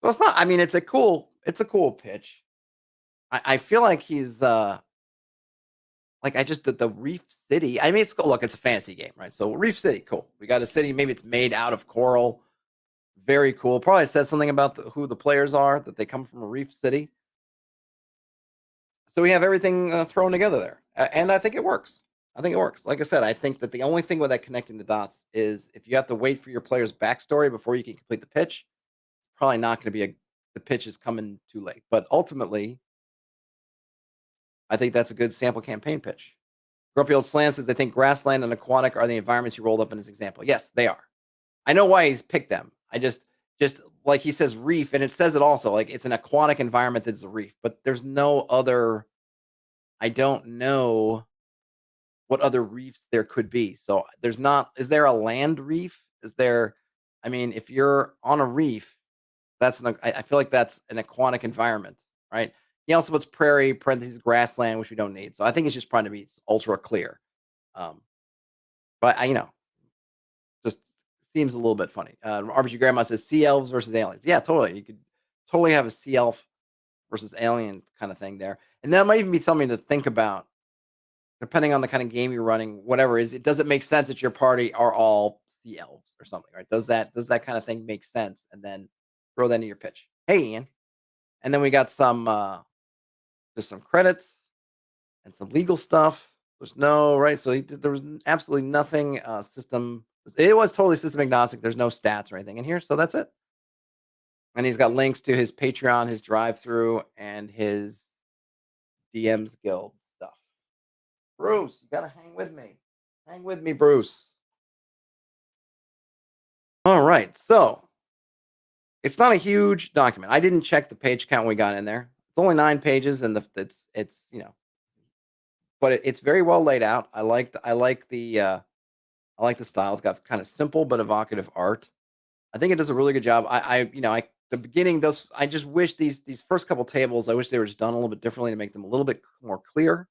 Well, it's not. I mean, it's a cool pitch. I feel like he's like I just the Reef City. I mean, it's cool. Look, it's a fantasy game, right? So Reef City, cool. We got a city. Maybe it's made out of coral. Very cool. Probably says something about who the players are that they come from a Reef City. So we have everything thrown together there, and I think it works. I think it works. Like I said, I think that the only thing with that connecting the dots is if you have to wait for your player's backstory before you can complete the pitch, probably not going to be a the pitch is coming too late. But ultimately, I think that's a good sample campaign pitch. Grumpy Old Slant says they think grassland and aquatic are the environments he rolled up in his example. Yes, they are. I know why he's picked them. I just like he says reef, and it says it also like it's an aquatic environment that's a reef, but there's no other. I don't know what other reefs there could be. So there's not. Is there a land reef? Is there? I mean, if you're on a reef, that's I feel like that's an aquatic environment, right? He also puts prairie, parentheses, grassland, which we don't need. So I think it's just trying to be ultra clear. Um, but just seems a little bit funny. RPG Grandma says sea elves versus aliens. Yeah, totally. You could totally have a sea elf versus alien kind of thing there. And that might even be something to think about depending on the kind of game you're running, whatever is it, does it make sense that your party are all sea elves or something, right? Does that kind of thing make sense? And then throw that into your pitch. Hey Ian. And then we got some just some credits and some legal stuff. There's no right. So there was absolutely nothing system. It was totally system agnostic. There's no stats or anything in here. So that's it. And he's got links to his Patreon, his drive through, and his DM's Guild stuff. Bruce, you gotta hang with me. Hang with me, Bruce. All right. So it's not a huge document. I didn't check the page count when we got in there. It's only 9 pages, and it's but it's very well laid out. I like the style. It's got kind of simple but evocative art. I think it does a really good job. I the beginning those I just wish these first couple tables. I wish they were just done a little bit differently to make them a little bit more clear.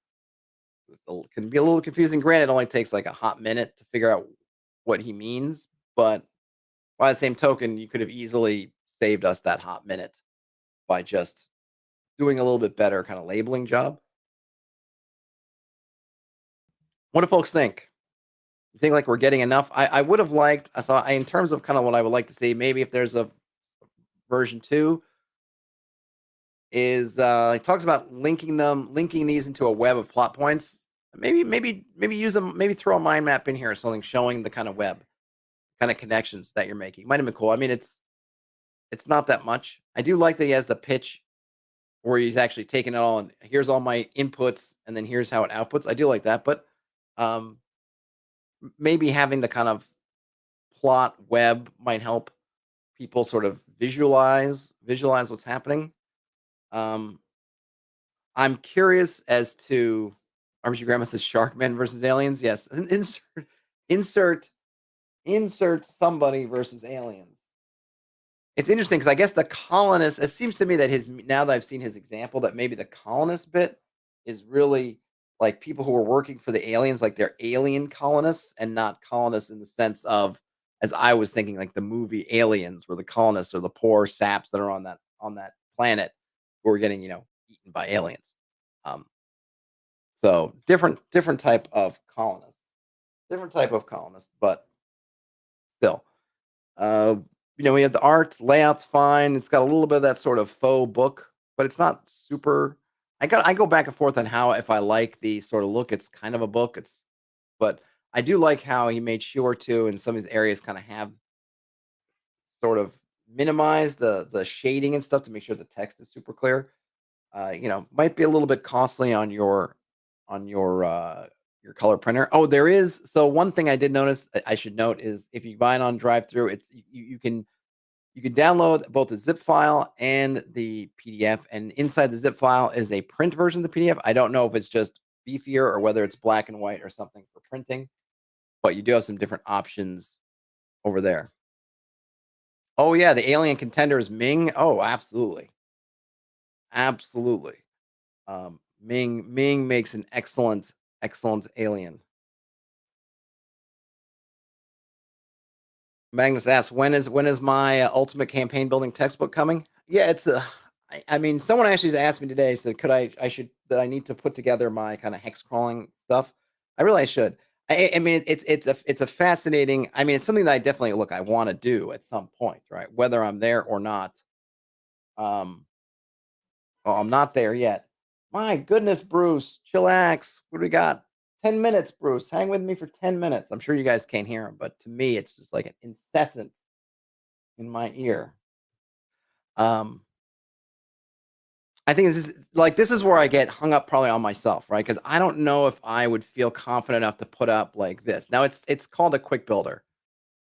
Can be a little confusing. Granted, it only takes like a hot minute to figure out what he means, but by the same token, you could have easily saved us that hot minute by just doing a little bit better kind of labeling job. What do folks think? You think like we're getting enough? I would have liked. In terms of kind of what I would like to see, maybe if there's a version two, is it talks about linking these into a web of plot points. Maybe use them. Maybe throw a mind map in here or something showing the kind of web, kind of connections that you're making. Might have been cool. I mean, it's not that much. I do like that he has the pitch where he's actually taking it all and here's all my inputs and then here's how it outputs. I do like that, but um, maybe having the kind of plot web might help people sort of visualize what's happening. Um, I'm curious as to RPG Grandma says Sharkmen versus aliens. Yes, insert insert somebody versus aliens. It's interesting because I guess the colonists. It seems to me that his now that I've seen his example, that maybe the colonist bit is really like people who are working for the aliens, like they're alien colonists and not colonists in the sense of, as I was thinking, like the movie Aliens, where the colonists are the poor saps that are on that planet who are getting eaten by aliens. Um, so different type of colonist, different type of colonist, but still. Uh, we have the art, layout's fine. It's got a little bit of that sort of faux book, but it's not super. I go back and forth on how if I like the sort of look, it's kind of a book. But I do like how he made sure to in some of these areas kind of have sort of minimize the shading and stuff to make sure the text is super clear. Might be a little bit costly on your color printer. Oh, there is. So one thing I did notice I should note is if you buy it on drive through, you can download both the zip file and the PDF, and inside the zip file is a print version of the PDF. I don't know if it's just beefier or whether it's black and white or something for printing, but you do have some different options over there. Oh yeah, the alien contender is Ming. Oh, absolutely, absolutely. Ming makes an excellent alien. Magnus asks, when is my ultimate campaign building textbook coming? Yeah, it's a. I mean, someone actually asked me today, said, could I should that I need to put together my kind of hex crawling stuff. I really should. I mean, it's a fascinating. I mean, it's something that I definitely look. I want to do at some point, right? Whether I'm there or not. Um, oh, I'm not there yet. My goodness, Bruce, chillax. What do we got? 10 minutes, Bruce. Hang with me for 10 minutes. I'm sure you guys can't hear him, but to me, it's just like an incessant in my ear. Um, I think this is where I get hung up probably on myself, right? Because I don't know if I would feel confident enough to put up like this. Now it's called a quick builder,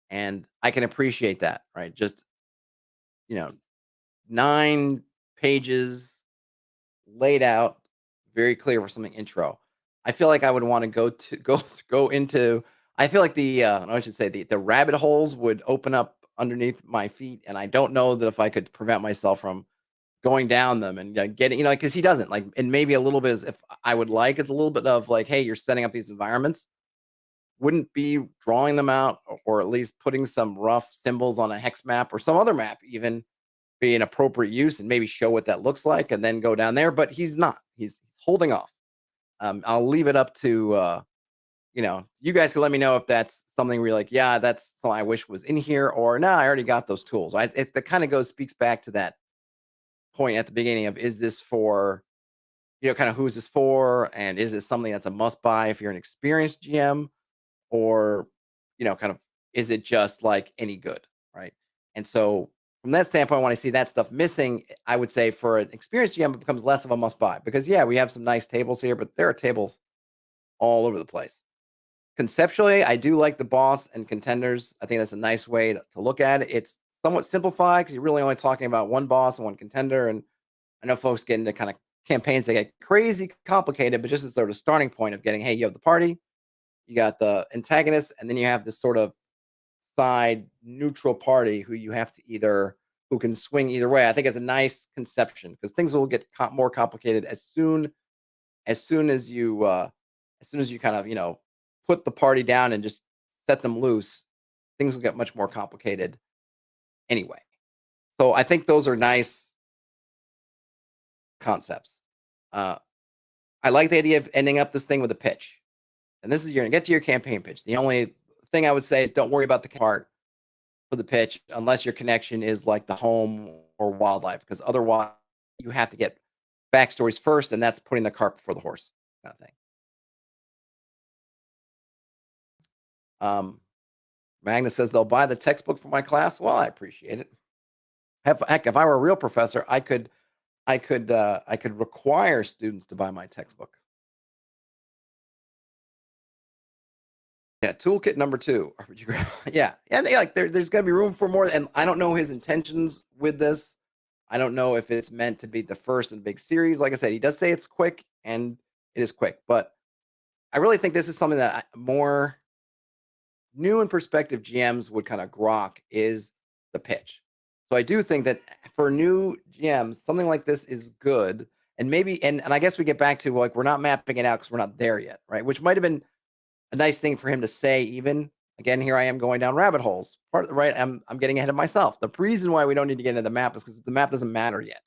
and I can appreciate that, right? Just you know, 9 pages laid out, very clear for something intro. I feel like I would want to go into. I feel like I should say the rabbit holes would open up underneath my feet, and I don't know that if I could prevent myself from going down them and getting, because he doesn't like, and maybe a little bit is if I would like, it's a little bit of like, hey, you're setting up these environments. Wouldn't be drawing them out or at least putting some rough symbols on a hex map or some other map, even be an appropriate use and maybe show what that looks like and then go down there. But he's not. He's holding off. I'll leave it up to you guys can let me know if that's something where you're like, yeah, that's something I wish was in here, or no, I already got those tools. That kind of speaks back to that point at the beginning of is this for, kind of who's this for, and is this something that's a must buy if you're an experienced GM, or kind of is it just like any good, right? And so from that standpoint, when I see that stuff missing, I would say for an experienced GM, it becomes less of a must buy because yeah, we have some nice tables here, but there are tables all over the place. Conceptually, I do like the boss and contenders. I think that's a nice way to look at it. It's somewhat simplified because you're really only talking about one boss and one contender. And I know folks get into kind of campaigns that get crazy complicated, but just as sort of starting point of getting, hey, you have the party, you got the antagonist, and then you have this sort of side neutral party who you have to either who can swing either way. I think it's a nice conception because things will get more complicated as soon as you kind of put the party down and just set them loose. Things will get much more complicated anyway. So I think those are nice concepts. I like the idea of ending up this thing with a pitch. And this is you're gonna get to your campaign pitch. The only thing I would say is don't worry about the part for the pitch unless your connection is like the home or wildlife, because otherwise you have to get backstories first, and that's putting the cart before the horse kind of thing. Magnus says they'll buy the textbook for my class. Well, I appreciate it. Heck, if I were a real professor, I could require students to buy my textbook. Yeah, toolkit number 2. Yeah, and like there's gonna be room for more. And I don't know his intentions with this. I don't know if it's meant to be the first in the big series. Like I said, he does say it's quick, and it is quick. But I really think this is something that more new and perspective GMs would kind of grok is the pitch. So I do think that for new GMs, something like this is good. And maybe, and I guess we get back to like, we're not mapping it out because we're not there yet, right? Which might have been a nice thing for him to say, even again, here I am going down rabbit holes. Part of the right, I'm getting ahead of myself. The reason why we don't need to get into the map is because the map doesn't matter yet.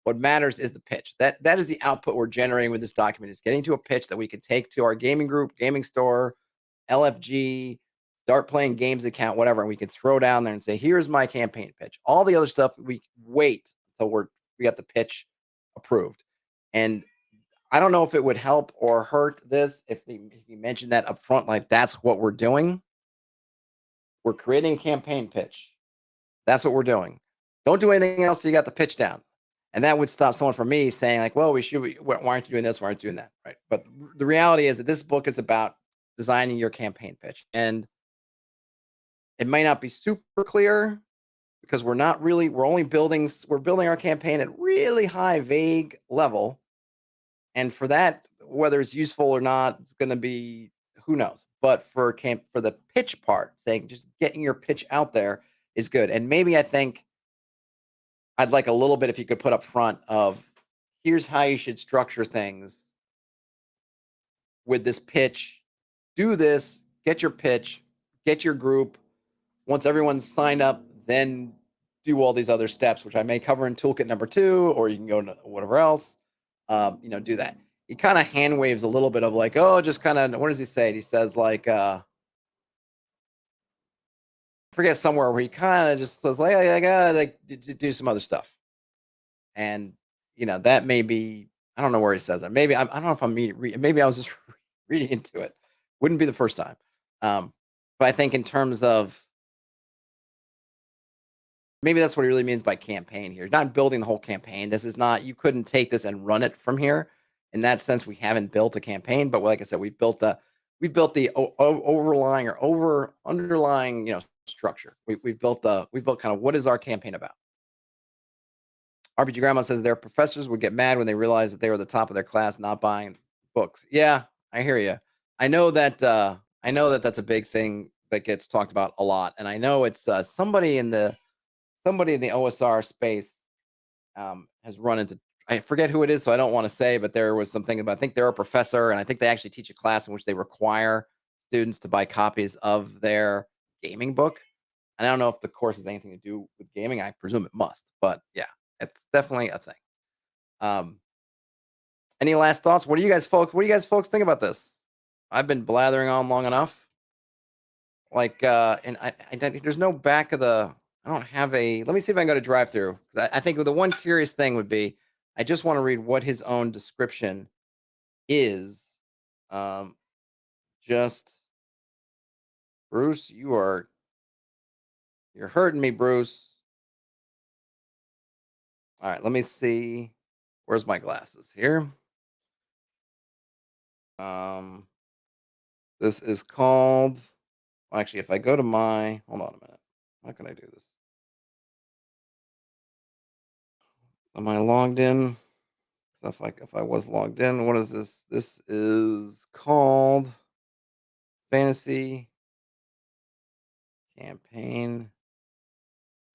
What matters is the pitch. That is the output we're generating with this document, is getting to a pitch that we could take to our gaming group, gaming store, LFG, start playing games account, whatever, and we can throw down there and say, here's my campaign pitch. All the other stuff we wait until we got the pitch approved. And I don't know if it would help or hurt this if you mentioned that up front, like that's what we're doing. We're creating a campaign pitch. That's what we're doing. Don't do anything else. So you got the pitch down. And that would stop someone from me saying like, well, why aren't you doing this? Why aren't you doing that? Right. But the reality is that this book is about designing your campaign pitch. And it might not be super clear because we're building our campaign at really high, vague level. And for that, whether it's useful or not, it's going to be, who knows. But for the pitch part, saying just getting your pitch out there is good. And maybe I think I'd like a little bit if you could put up front of here's how you should structure things with this pitch. Do this, get your pitch, get your group. Once everyone's signed up, then do all these other steps, which I may cover in toolkit number 2, or you can go to whatever else. Do that. He kind of hand waves a little bit of like, oh, just kind of, what does he say? He says like, forget somewhere where he kind of just says like, I gotta like do some other stuff. And, that may be, I don't know where he says that. Maybe I don't know if I'm maybe I was just reading into it. Wouldn't be the first time. But I think in terms of, maybe that's what he really means by campaign here. Not building the whole campaign. This is not, you couldn't take this and run it from here. In that sense, we haven't built a campaign, but like I said, we've built the overlying or underlying, structure. We've built kind of what is our campaign about. RPG Grandma says their professors would get mad when they realize that they were the top of their class, not buying books. Yeah, I hear you. I know that that's a big thing that gets talked about a lot, and I know it's somebody in the OSR space has run into, I forget who it is, so I don't want to say, but there was something about, I think they're a professor, and I think they actually teach a class in which they require students to buy copies of their gaming book. And I don't know if the course has anything to do with gaming. I presume it must, but yeah, it's definitely a thing. Um, any last thoughts? What do you guys folks think about this? I've been blathering on long enough. Like, and there's no back of the. I don't have a. Let me see if I can go to drive through. I think the one curious thing would be, I just want to read what his own description is. Um, just Bruce, you're hurting me, Bruce. All right, let me see. Where's my glasses? Here. Um, this is called. Well, actually, if I go to my, hold on a minute. How can I do this? Am I logged in? So if I was logged in, what is this? This is called Fantasy Campaign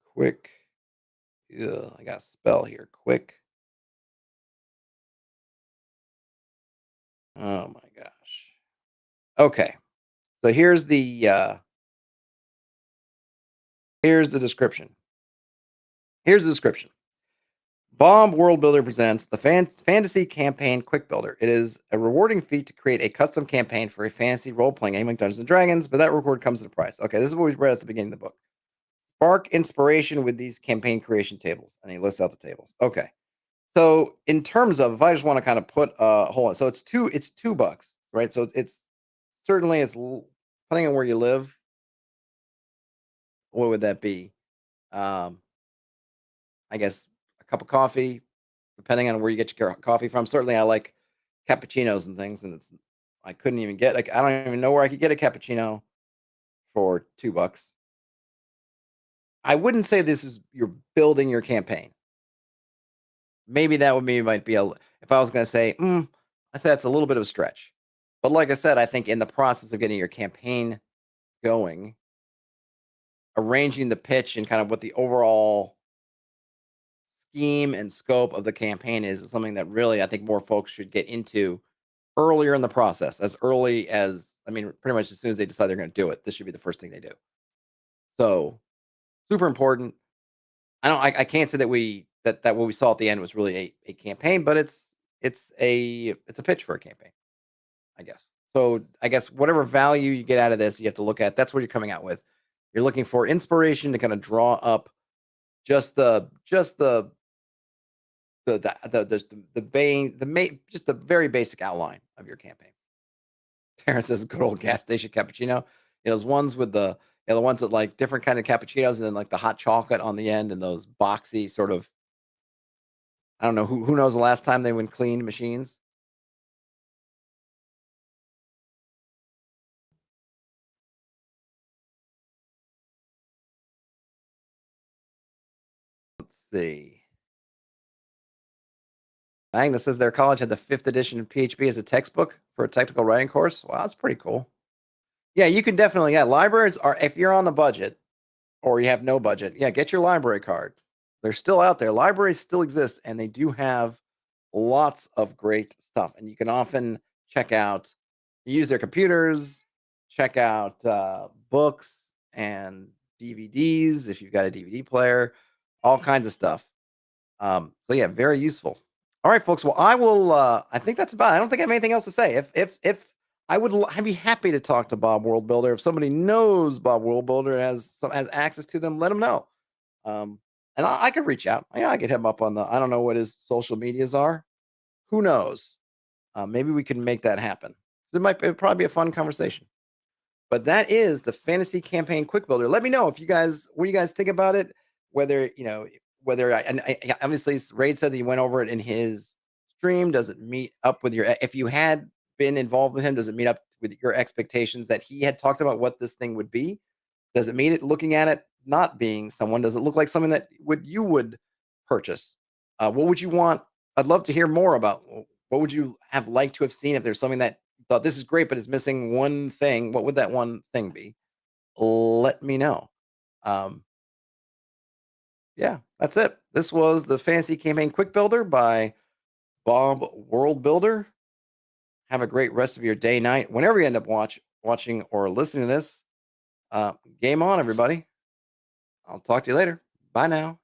Quick. Ugh, I got spell here. Quick. Oh my gosh. Okay. So here's the description. Here's the description. Bomb World Builder presents the Fantasy Campaign Quick Builder. It is a rewarding feat to create a custom campaign for a fantasy role playing game like Dungeons and Dragons, but that reward comes at a price. Okay, this is what we read at the beginning of the book. Spark inspiration with these campaign creation tables, and he lists out the tables. Okay, so in terms of, if I just want to kind of put hold on, so it's $2, right? So it's certainly depending on where you live, what would that be? Um, I guess a cup of coffee, depending on where you get your coffee from. Certainly, I like cappuccinos and things, and I couldn't even get, like, I don't even know where I could get a cappuccino for $2. I wouldn't say this is you're building your campaign. Maybe that would be might be if I was going to say, I say that's a little bit of a stretch. But like I said, I think in the process of getting your campaign going, arranging the pitch and kind of what the overall scheme and scope of the campaign is something that really I think more folks should get into earlier in the process, as early as, I mean, pretty much as soon as they decide they're going to do it, this should be the first thing they do. So super important. I can't say that that what we saw at the end was really a campaign, but it's a pitch for a campaign, I guess. So I guess whatever value you get out of this, you have to look at. That's what you're coming out with. You're looking for inspiration to kind of draw up just just the very basic outline of your campaign. Terrence says good old gas station cappuccino. Those ones with the ones that like different kind of cappuccinos and then like the hot chocolate on the end and those boxy sort of, I don't know who knows the last time they went clean machines. Let's see. Agnes says their college had the fifth edition of PHP as a textbook for a technical writing course. Wow, that's pretty cool. Yeah, you can definitely. Yeah, libraries are, if you're on the budget or you have no budget, yeah, get your library card. They're still out there. Libraries still exist, and they do have lots of great stuff. And you can often check out, use their computers, check out books and DVDs if you've got a DVD player, all kinds of stuff. So yeah, very useful. All right, folks. Well, I will. I think that's about it. I don't think I have anything else to say. If I'd be happy to talk to Bob World Builder. If somebody knows Bob World Builder has access to them, let them know. Um, and I could reach out. Yeah, I could hit him up on the. I don't know what his social medias are. Who knows? Maybe we can make that happen. It'd probably be a fun conversation. But that is the fantasy campaign quick builder. Let me know if you guys, what you guys think about it. Whether whether obviously Raid said that he went over it in his stream. Does it meet up with your? If you had been involved with him, does it meet up with your expectations that he had talked about what this thing would be? Does it mean it, looking at it not being someone? Does it look like something that you would purchase? What would you want? I'd love to hear more about what would you have liked to have seen if there's something that you thought this is great, but it's missing one thing. What would that one thing be? Let me know. Um, yeah, that's it. This was the Fantasy Campaign Quick Builder by Bob World Builder. Have a great rest of your day, night, whenever you end up watching or listening to this. Game on, everybody. I'll talk to you later. Bye now.